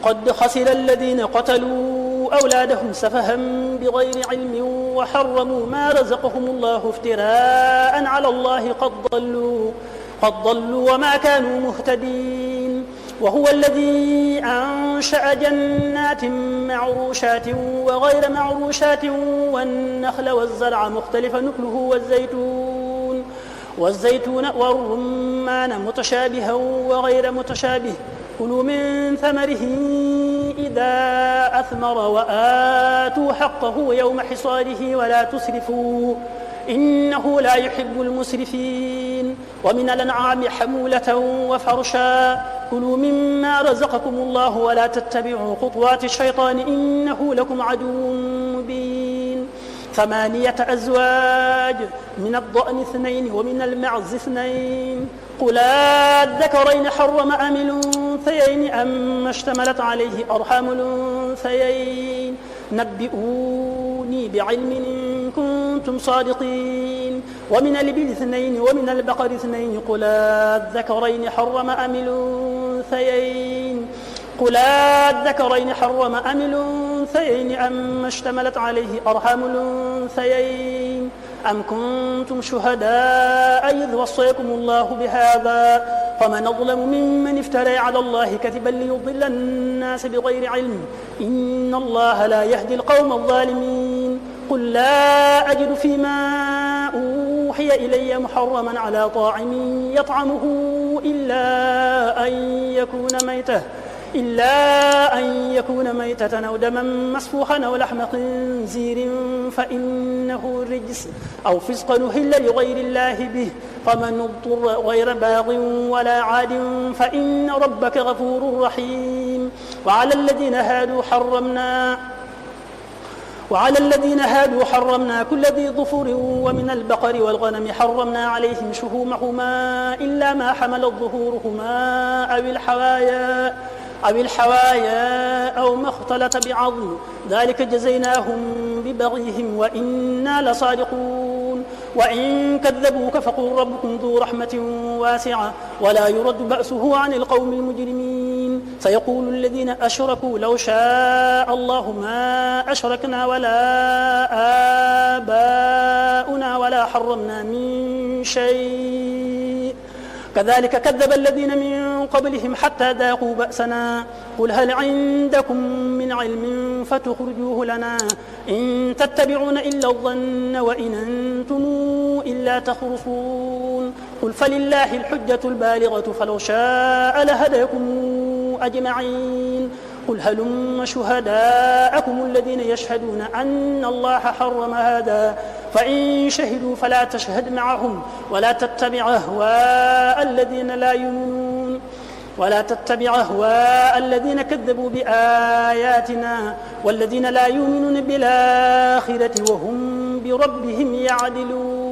قد خسر الذين قتلوا أولادهم سفها بغير علم وحرموا ما رزقهم الله افتراء على الله قد ضلوا وما كانوا مهتدين. وهو الذي أنشأ جنات معروشات وغير معروشات والنخل والزرع مختلف نكله والزيتون والرمان متشابها وغير متشابه كلوا من ثمره إذا أثمر وآتوا حقه يوم حصاده ولا تسرفوا إنه لا يحب المسرفين. ومن الأنعام حمولة وفرشا كلوا مما رزقكم الله ولا تتبعوا خطوات الشيطان إنه لكم عدو مبين. 8 أزواج من الضأن 2 ومن المعز 2 قل الذكرين حرم أم الأنثيين أما اشتملت عليه أرحام الأنثيين نبئوني بعلم إن كنتم صادقين. ومن الإبل 2 ومن البقر 2 قل الذكرين حرم أم الأنثيين أما اشتملت عليه أرحام الأنثيين أم كنتم شهداء إذ وصيكم الله بهذا فمن أظلم ممن افترى على الله كذبا ليضل الناس بغير علم إن الله لا يهدي القوم الظالمين. قل لا أجد فيما أوحي إلي محرما على طاعم يطعمه إلا أن يكون ميتة أو دما مسفوحا أو لحم خنزير فإنه رجس أو فسقا أهل لغير الله به فمن اضطر غير باغ ولا عاد فإن ربك غفور رحيم. وعلى الذين هادوا حرمنا كل ذي ظفر ومن البقر والغنم حرمنا عليهم شهومهما إلا ما حملت ظهورهما أو الحوايا أو ما اختلط بعظم ذلك جزيناهم ببغيهم وإنا لصادقون. وإن كذبوك فقل ربكم ذو رحمة واسعة ولا يرد بأسه عن القوم المجرمين. سيقول الذين أشركوا لو شاء الله ما أشركنا ولا آباؤنا ولا حرمنا من شيء كذلك كذب الذين من قبلهم حتى ذاقوا بأسنا. قل هل عندكم من علم فتخرجوه لنا إن تتبعون إلا الظن وإن أنتم إلا تخرصون. قل فلله الحجة البالغة فلو شاء لهداكم أجمعين. قل هلم شهداءكم الذين يشهدون أن الله حرم هذا فإن شهدوا فلا تشهد معهم ولا تتبع أهواء الذين كذبوا بآياتنا والذين لا يؤمنون بالآخرة وهم بربهم يعدلون.